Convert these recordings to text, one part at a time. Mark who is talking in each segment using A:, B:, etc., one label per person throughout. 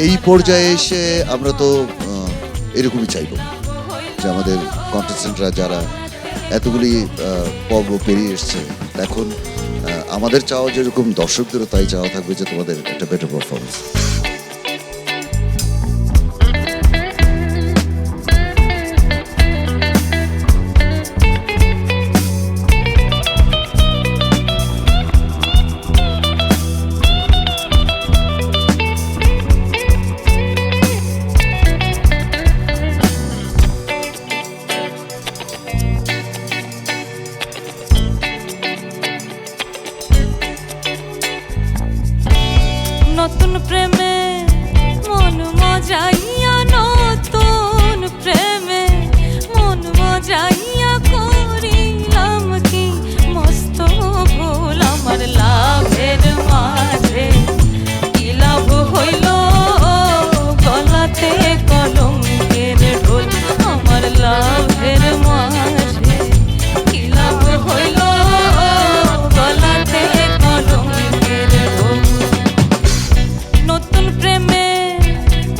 A: এই পর্যায়ে এসে আমরা তো এরকমই চাইব যে আমাদের কন্টেস্টেন্টরা যারা এতগুলি পর্ব পেরিয়ে এসছে, এখন আমাদের চাওয়া যেরকম দর্শকদেরও তাই চাওয়া থাকবে যে তোমাদের একটা বেটার পারফরমেন্স।
B: নতুন প্রেমে মন মজাইয়া, নতুন প্রেমে মন মজাইয়া করিলাম কি মস্ত ভুল। আমার লাভের মাঝে কি লাভ হইল, গলাতে কলঙ্কের ঢোল। আমার লাভের মাঝে কি লাভ হইল, গলাতে কলঙ্কের ঢোল। নতুন প্রেমে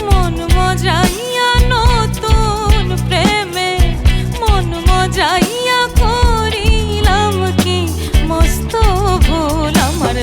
B: মন মজাইয়া, নতুন প্রেমে মন মজাইয়া করিলাম কি মস্ত ভুল। আমার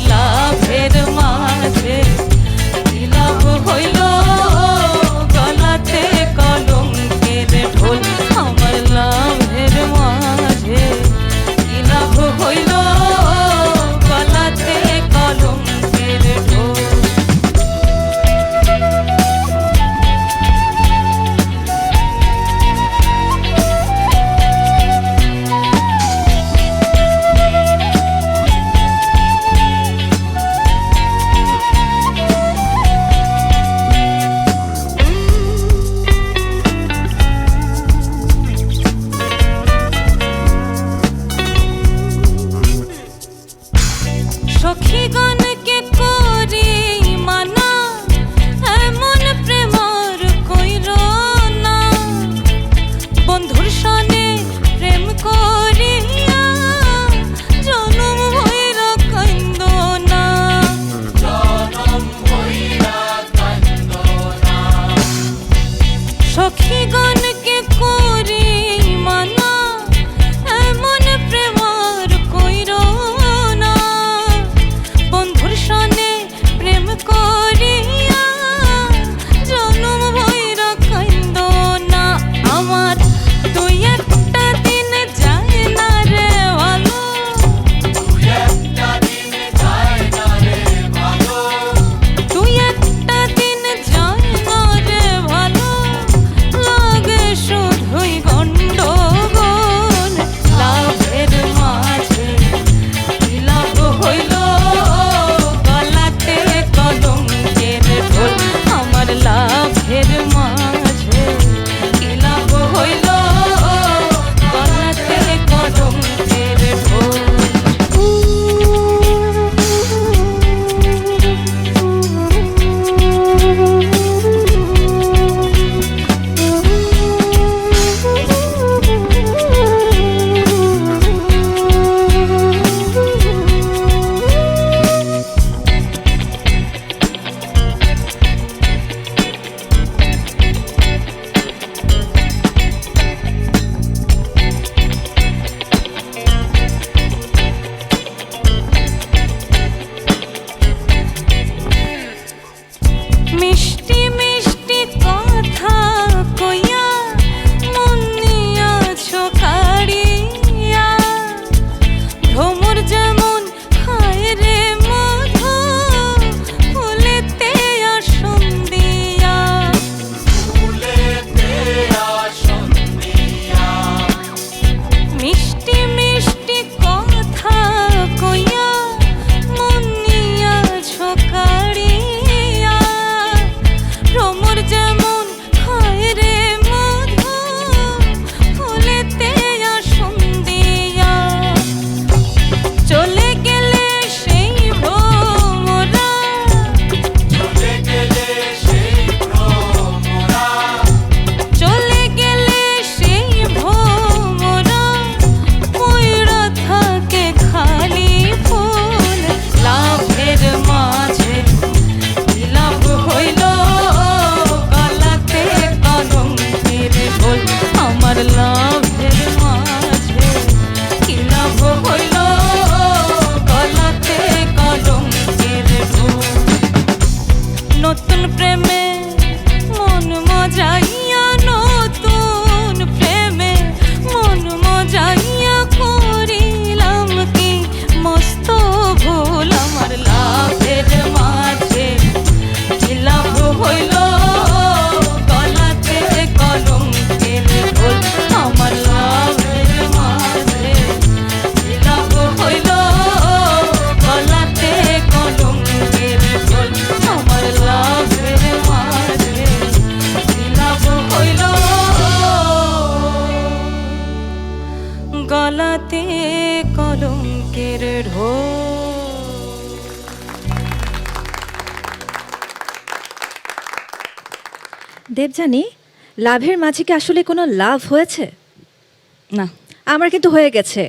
C: দেবযানী, লাভের মাঝে কি আসলে কোনো লাভ হয়েছে?
B: না,
C: আমার কিন্তু হয়ে গেছে।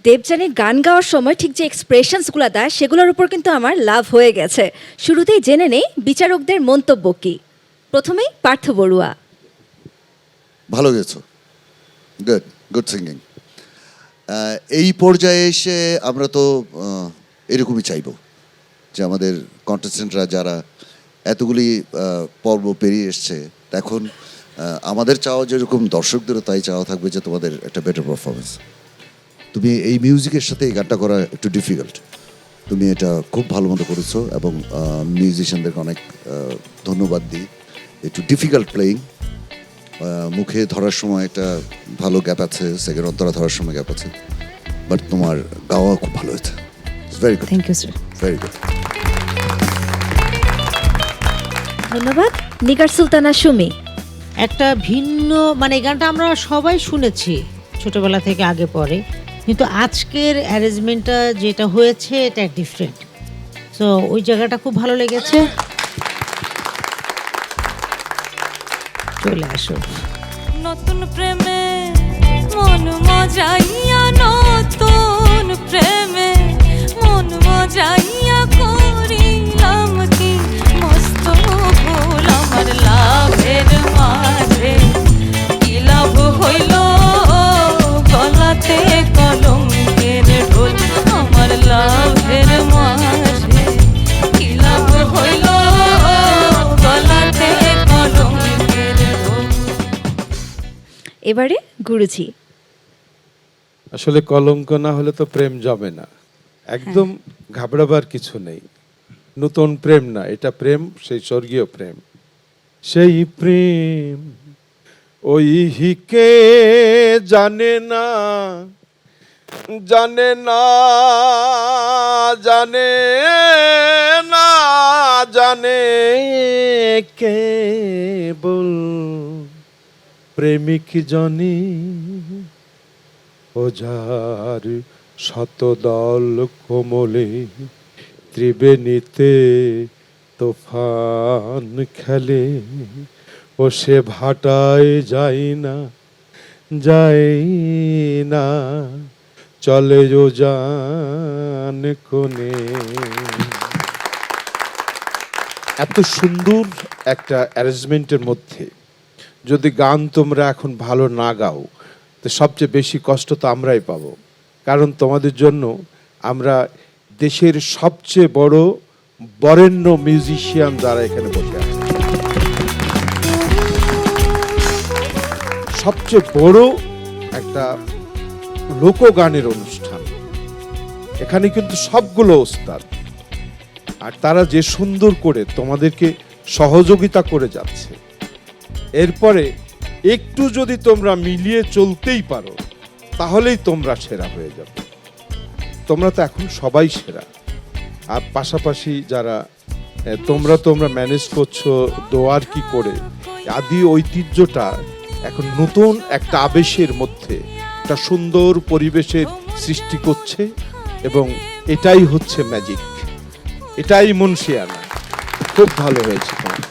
C: দেবযানী গান গাওয়ার সময় ঠিক যে এক্সপ্রেশনসগুলো দেয় সেগুলোর উপর কিন্তু আমার লাভ হয়ে গেছে। শুরুতেই জেনে নেই বিচারকদের মন্তব্য কি। প্রথমেই পার্থ বড়ুয়া।
A: ভালো গেছো, গুড গুড সিঙ্গিং। এই পর্যায়ে এসে আমরা তো এরকমই চাইবো যে আমাদের কন্টেস্টেন্টরা যারা এতগুলি পর্ব পেরিয়ে এসছে, এখন আমাদের চাওয়া যেরকম দর্শকদেরও তাই চাওয়া থাকবে যে তোমাদের একটা বেটার পারফরমেন্স। তুমি এই মিউজিকের সাথে এই গানটা করা একটু ডিফিকাল্ট, তুমি এটা খুব ভালো মতো করেছো এবং মিউজিশিয়ানদেরকে অনেক ধন্যবাদ দিই। একটু ডিফিকাল্ট প্লেয়িং, মুখে ধরার সময় একটা ভালো গ্যাপ আছে, সেকেন্ড অন্তরা ধরার সময় গ্যাপ আছে, বাট তোমার গাওয়া খুব ভালো হয়েছে। Very good,
C: thank you sir.
A: Very good.
C: ধন্যবাদ। নিগার সুলতানা সুমি।
D: একটা ভিন্ন মানে এই গানটা আমরা সবাই শুনেছি ছোটবেলা থেকে আগে পরে, কিন্তু আজকের অ্যারেঞ্জমেন্টটা যেটা হয়েছে এটা ডিফারেন্ট। সো ওই জায়গাটা খুব ভালো লেগেছে। চলে আসো।
B: নতুন প্রেমে মন মজাইয়া, নতুন প্রেমে মন মজাইয়া করিলাম কি মস্ত ভুল আমার লাভের মাঝে, কি লাভ হইল গলাতে কলঙ্কের ঢোল আমার লাভের মাঝে, কি লাভ হইল গলাতে কলঙ্কের ঢোল।
C: এবারে গুরুজি।
E: আসলে কলঙ্ক না হলে তো প্রেম জমে না, একদম ঘাবড়াবার কিছু নেই। নতুন প্রেম না, এটা প্রেম, সেই স্বর্গীয় প্রেম। সেই প্রেম ওই হিকে জানে না, জানে না, জানে না, জানে কেবল প্রেমিক জনি। ও যার শতদল কোমলে ত্রিবেণীতে তোফান খেলে, ও সে ভাটায় যায় না, যায় না, চলে ও জান কোনে। এত সুন্দর একটা অ্যারেঞ্জমেন্টের মধ্যে যদি গান তোমরা এখন ভালো না গাও, তো সবচেয়ে বেশি কষ্ট তো আমরাই পাবো। কারণ তোমাদের জন্য আমরা দেশের সবচেয়ে বড় বরেণ্য মিউজিশিয়ান যারা এখানে বসে আছে, সবচেয়ে বড় একটা লোকগানের অনুষ্ঠান, এখানে কিন্তু সবগুলো ওস্তাদ, আর তারা যে সুন্দর করে তোমাদেরকে সহযোগিতা করে যাচ্ছে। এরপরে একটু যদি তোমরা মিলিয়ে চলতেই পারো তাহলেই তোমরা সেরা হয়ে যাবে। তোমরা তো এখন সবাই সেরা, আর পাশাপাশি যারা তোমরা ম্যানেজ করছো দোয়ার কি করে, আদি ঐতিহ্যটা এখন নতুন একটা আবেশের মধ্যে একটা সুন্দর পরিবেশের সৃষ্টি করছে, এবং এটাই হচ্ছে ম্যাজিক, এটাই মুনশিয়ানা। খুব ভালো হয়েছে তোমার।